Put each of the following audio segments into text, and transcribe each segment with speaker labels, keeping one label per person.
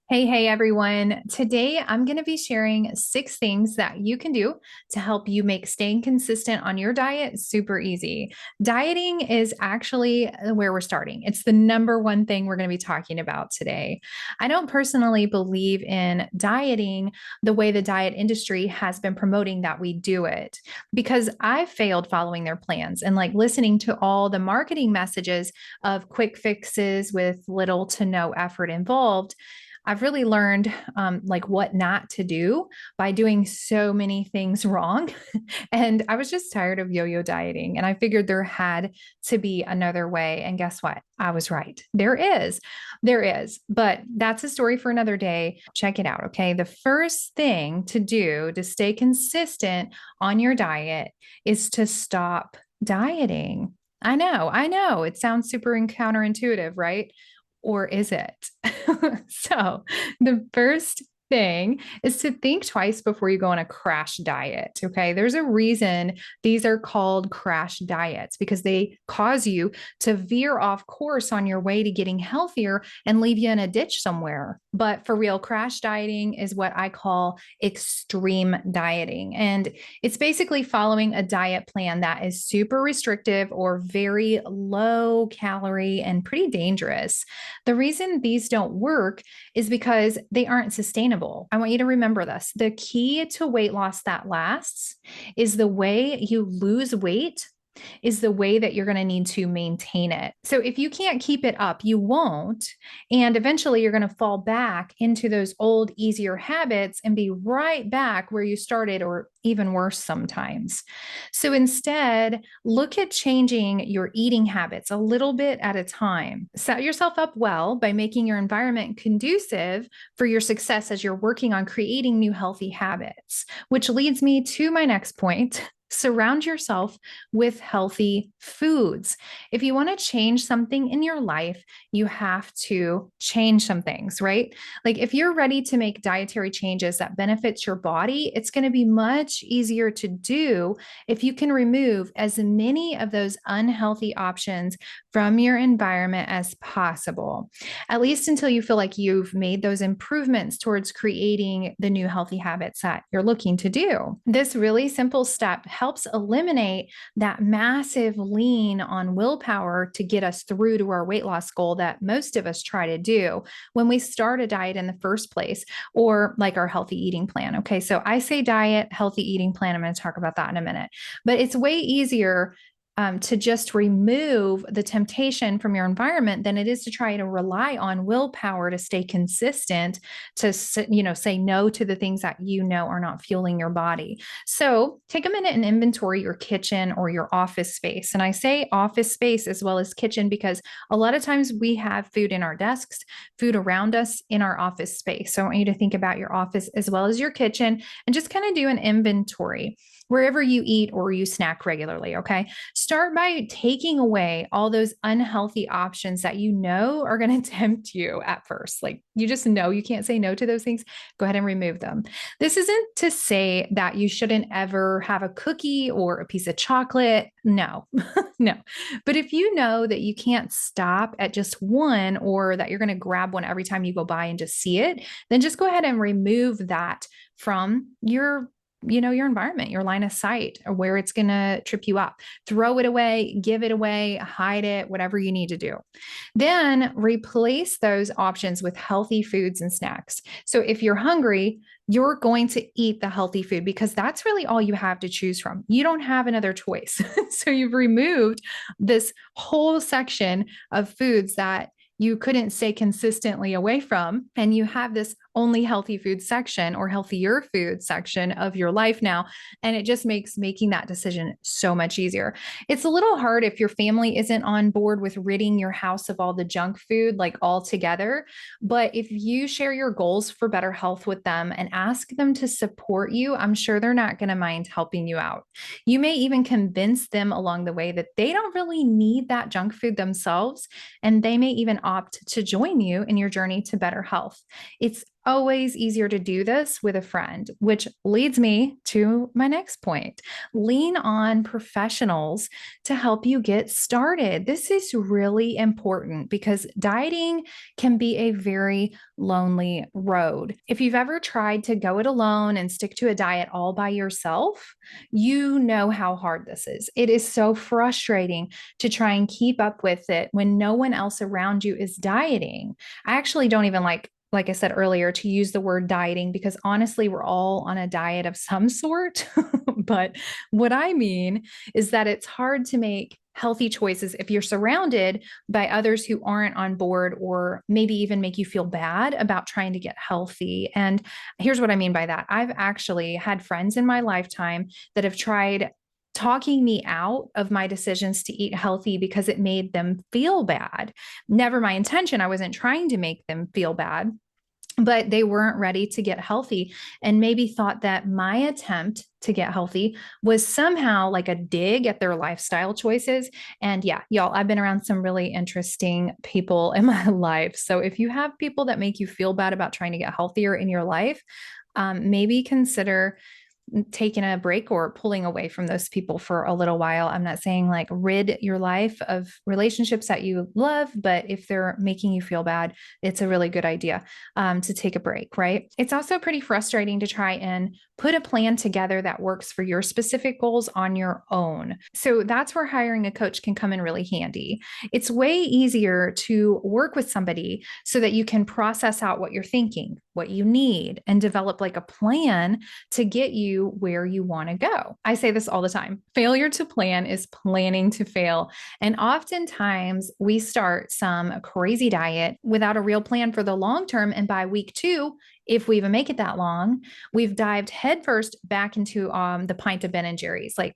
Speaker 1: Hey, everyone. Today, I'm going to be sharing 6 things that you can do to help you make staying consistent on your diet super easy. Dieting is actually where we're starting. It's the number one thing we're going to be talking about today. I don't personally believe in dieting the way the diet industry has been promoting that we do it because I failed following their plans and like listening to all the marketing messages of quick fixes with little to no effort involved. I've really learned like what not to do by doing so many things wrong. And I was just tired of yo-yo dieting and I figured there had to be another way. And guess what? I was right. There is. There is. But that's a story for another day. Check it out. Okay. The first thing to do to stay consistent on your diet is to stop dieting. I know. It sounds super counterintuitive, right? Or is it? So, the first thing is to think twice before you go on a crash diet. Okay. There's a reason these are called crash diets because they cause you to veer off course on your way to getting healthier and leave you in a ditch somewhere. But for real, crash dieting is what I call extreme dieting. And it's basically following a diet plan that is super restrictive or very low calorie and pretty dangerous. The reason these don't work is because they aren't sustainable. I want you to remember this. The key to weight loss that lasts is the way you lose weight is the way that you're going to need to maintain it. So if you can't keep it up, you won't. And eventually you're going to fall back into those old, easier habits and be right back where you started, or even worse sometimes. So instead, look at changing your eating habits a little bit at a time. Set yourself up well by making your environment conducive for your success as you're working on creating new healthy habits, which leads me to my next point. Surround yourself with healthy foods. If you want to change something in your life, you have to change some things, right? Like if you're ready to make dietary changes that benefits your body, it's going to be much easier to do if you can remove as many of those unhealthy options from your environment as possible, at least until you feel like you've made those improvements towards creating the new healthy habits that you're looking to do. This really simple step helps eliminate that massive lean on willpower to get us through to our weight loss goal that most of us try to do when we start a diet in the first place, or like our healthy eating plan. Okay, so I say diet, healthy eating plan. I'm going to talk about that in a minute, but it's way easier to just remove the temptation from your environment than it is to try to rely on willpower to stay consistent, to say no to the things that are not fueling your body. So take a minute and inventory your kitchen or your office space. And I say office space as well as kitchen because a lot of times we have food in our desks, food around us in our office space. So I want you to think about your office as well as your kitchen and just kind of do an inventory wherever you eat or you snack regularly. Okay. Start by taking away all those unhealthy options that are going to tempt you at first. Like you just know you can't say no to those things. Go ahead and remove them. This isn't to say that you shouldn't ever have a cookie or a piece of chocolate. No, no. But if you know that you can't stop at just one, or that you're going to grab one every time you go by and just see it, then just go ahead and remove that from your environment, your line of sight, or where it's going to trip you up. Throw it away, give it away, hide it, whatever you need to do. Then replace those options with healthy foods and snacks. So if you're hungry, you're going to eat the healthy food because that's really all you have to choose from. You don't have another choice. So you've removed this whole section of foods that you couldn't stay consistently away from. And you have this only healthy food section or healthier food section of your life now. And it just makes making that decision so much easier. It's a little hard if your family isn't on board with ridding your house of all the junk food, like all together. But if you share your goals for better health with them and ask them to support you, I'm sure they're not going to mind helping you out. You may even convince them along the way that they don't really need that junk food themselves, and they may even opt to join you in your journey to better health. It's always easier to do this with a friend, which leads me to my next point. Lean on professionals to help you get started. This is really important because dieting can be a very lonely road. If you've ever tried to go it alone and stick to a diet all by yourself, you know how hard this is. It is so frustrating to try and keep up with it when no one else around you is dieting. I actually don't even like I said earlier, to use the word dieting because honestly, we're all on a diet of some sort. But what I mean is that it's hard to make healthy choices if you're surrounded by others who aren't on board or maybe even make you feel bad about trying to get healthy. And here's what I mean by that. I've actually had friends in my lifetime that have tried talking me out of my decisions to eat healthy because it made them feel bad. Never my intention. I wasn't trying to make them feel bad, but they weren't ready to get healthy and maybe thought that my attempt to get healthy was somehow like a dig at their lifestyle choices. And yeah, y'all, I've been around some really interesting people in my life. So if you have people that make you feel bad about trying to get healthier in your life, maybe consider taking a break or pulling away from those people for a little while. I'm not saying like rid your life of relationships that you love, but if they're making you feel bad, it's a really good idea to take a break, right? It's also pretty frustrating to try and put a plan together that works for your specific goals on your own. So that's where hiring a coach can come in really handy. It's way easier to work with somebody so that you can process out what you're thinking, what you need, and develop like a plan to get you where you want to go. I say this all the time. Failure to plan is planning to fail. And oftentimes we start some crazy diet without a real plan for the long term. And by week 2, if we even make it that long, we've dived headfirst back into the pint of Ben and Jerry's. Like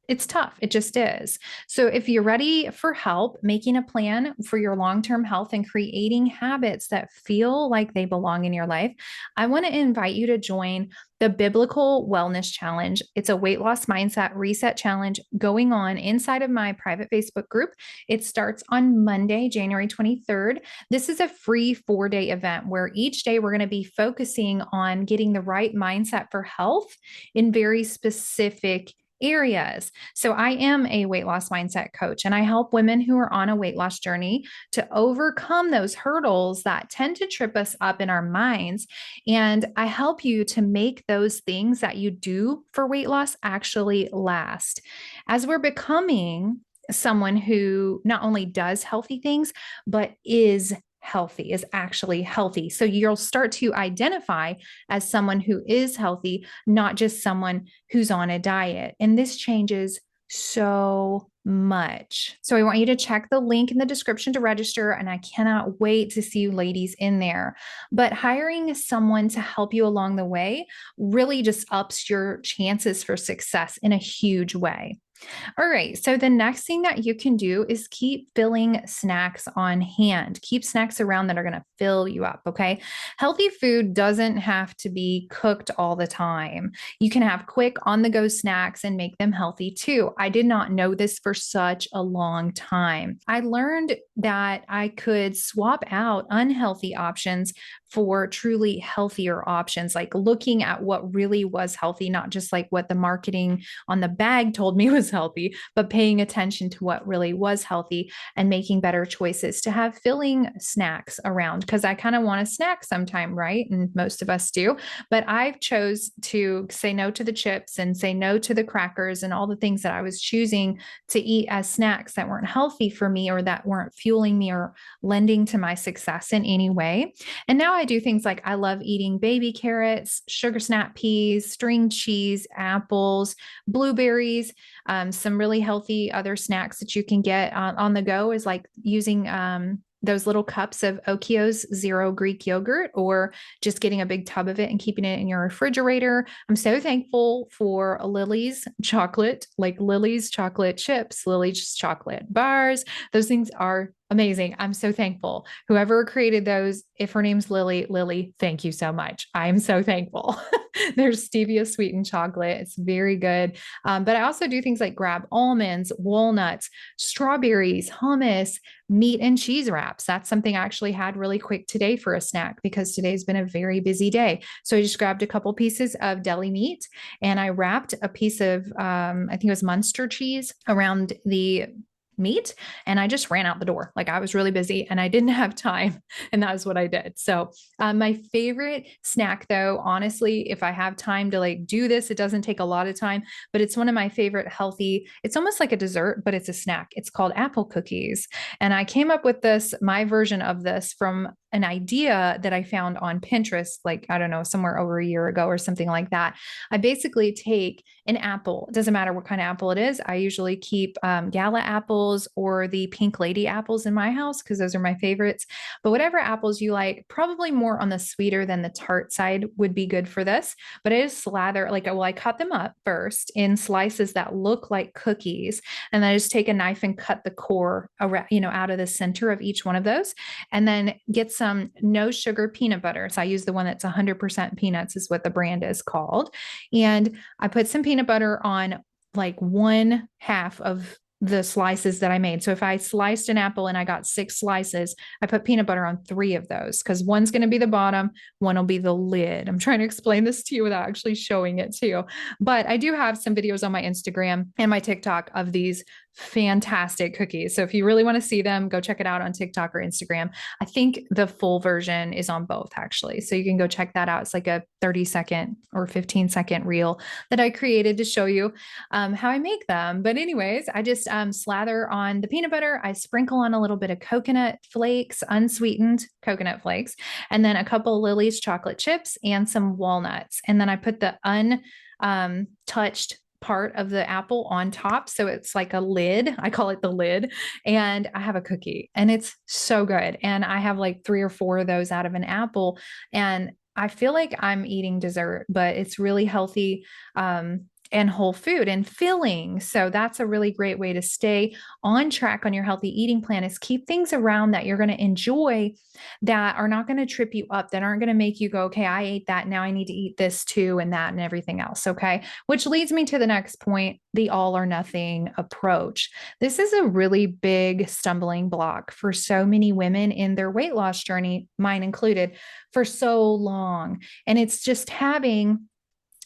Speaker 1: it's tough. It just is. So if you're ready for help making a plan for your long-term health and creating habits that feel like they belong in your life, I want to invite you to join the Biblical Wellness Challenge. It's a weight loss mindset reset challenge going on inside of my private Facebook group. It starts on Monday, January 23rd. This is a free 4-day event where each day we're going to be focusing on getting the right mindset for health in very specific areas. So I am a weight loss mindset coach and I help women who are on a weight loss journey to overcome those hurdles that tend to trip us up in our minds. And I help you to make those things that you do for weight loss actually last. As we're becoming someone who not only does healthy things, but is actually healthy. So you'll start to identify as someone who is healthy, not just someone who's on a diet. And this changes so much. So I want you to check the link in the description to register, and I cannot wait to see you ladies in there. But hiring someone to help you along the way really just ups your chances for success in a huge way. All right. So the next thing that you can do is keep filling snacks on hand. Keep snacks around that are going to fill you up. Okay. Healthy food doesn't have to be cooked all the time. You can have quick on the go snacks and make them healthy too. I did not know this for such a long time. I learned that I could swap out unhealthy options for truly healthier options, like looking at what really was healthy, not just like what the marketing on the bag told me was healthy, but paying attention to what really was healthy and making better choices to have filling snacks around. Because I kind of want a snack sometime, right? And most of us do. But I've chose to say no to the chips and say no to the crackers and all the things that I was choosing to eat as snacks that weren't healthy for me or that weren't fueling me or lending to my success in any way. And now I do things like I love eating baby carrots, sugar snap peas, string cheese, apples, blueberries. Some really healthy other snacks that you can get on the go is like using those little cups of Okio's Zero Greek yogurt, or just getting a big tub of it and keeping it in your refrigerator. I'm so thankful for Lily's chocolate, like Lily's chocolate chips, Lily's chocolate bars. Those things are Amazing. I'm so thankful. Whoever created those, if her name's Lily, Lily, thank you so much. I'm so thankful. There's stevia sweetened chocolate. It's very good. But I also do things like grab almonds, walnuts, strawberries, hummus, meat and cheese wraps. That's something I actually had really quick today for a snack because today's been a very busy day. So I just grabbed a couple pieces of deli meat and I wrapped a piece of, I think it was Munster cheese around the meat and I just ran out the door. Like I was really busy and I didn't have time. And that was what I did. So, my favorite snack though, honestly, if I have time to like do this, it doesn't take a lot of time, but it's one of my favorite healthy, it's almost like a dessert, but it's a snack. It's called apple cookies. And I came up with this, my version of this from an idea that I found on Pinterest, like, I don't know, somewhere over a year ago or something like that. I basically take an apple, it doesn't matter what kind of apple it is. I usually keep gala apples or the pink lady apples in my house because those are my favorites. But whatever apples you like, probably more on the sweeter than the tart side would be good for this. But I just slather, like, well, I cut them up first in slices that look like cookies. And then I just take a knife and cut the core around, out of the center of each one of those. And then get some no sugar peanut butter. So I use the one that's 100% peanuts, is what the brand is called. And I put some peanut butter on like one half of the slices that I made. So if I sliced an apple and I got 6 slices, I put peanut butter on 3 of those because one's going to be the bottom, one will be the lid. I'm trying to explain this to you without actually showing it to you. But I do have some videos on my Instagram and my TikTok of these fantastic cookies. So if you really want to see them, go check it out on TikTok or Instagram. I think the full version is on both actually. So you can go check that out. It's like a 30-second or 15-second reel that I created to show you how I make them. But anyways, I just slather on the peanut butter. I sprinkle on a little bit of coconut flakes, unsweetened coconut flakes, and then a couple of Lily's chocolate chips and some walnuts. And then I put the untouched part of the apple on top. So it's like a lid. I call it the lid. And I have a cookie and it's so good. And I have like 3 or 4 of those out of an apple. And I feel like I'm eating dessert, but it's really healthy. And whole food and filling. So that's a really great way to stay on track on your healthy eating plan, is keep things around that you're going to enjoy, that are not going to trip you up, that aren't going to make you go, okay, I ate that. Now I need to eat this too, and that and everything else. Okay. Which leads me to the next point, the all or nothing approach. This is a really big stumbling block for so many women in their weight loss journey, mine included, for so long. And it's just having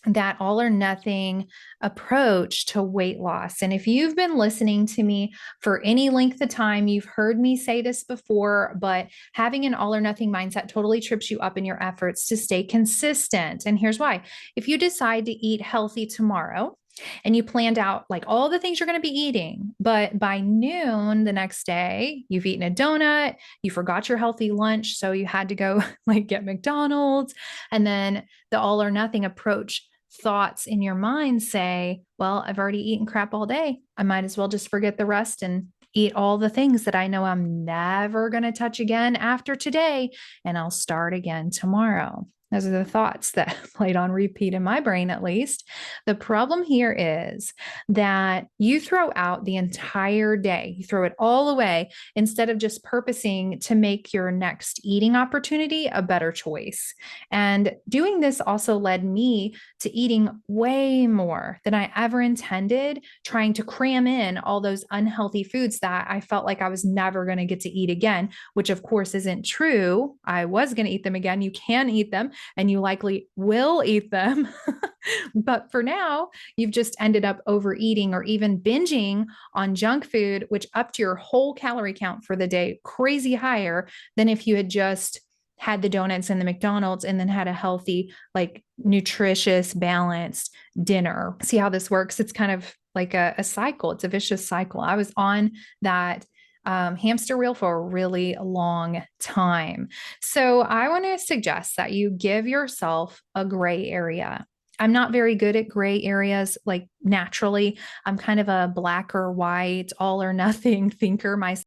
Speaker 1: that all or nothing approach to weight loss. And if you've been listening to me for any length of time, you've heard me say this before, but having an all or nothing mindset totally trips you up in your efforts to stay consistent. And here's why. If you decide to eat healthy tomorrow, and you planned out like all the things you're going to be eating, but by noon the next day, you've eaten a donut, you forgot your healthy lunch, so you had to go like get McDonald's, and then the all or nothing approach thoughts in your mind say, well, I've already eaten crap all day. I might as well just forget the rest and eat all the things that I know I'm never going to touch again after today, and I'll start again tomorrow. Those are the thoughts that played on repeat in my brain, at least. The problem here is that you throw out the entire day, you throw it all away instead of just purposing to make your next eating opportunity a better choice. And doing this also led me to eating way more than I ever intended, trying to cram in all those unhealthy foods that I felt like I was never going to get to eat again, which of course isn't true. I was going to eat them again. You can eat them, and you likely will eat them. But for now, you've just ended up overeating or even binging on junk food, which upped your whole calorie count for the day crazy higher than if you had just had the donuts and the McDonald's and then had a healthy, like nutritious, balanced dinner. See how this works? It's kind of like a cycle. It's a vicious cycle. I was on that hamster wheel for a really long time. So I want to suggest that you give yourself a gray area. I'm not very good at gray areas, like naturally. I'm kind of a black or white, all or nothing thinker myself.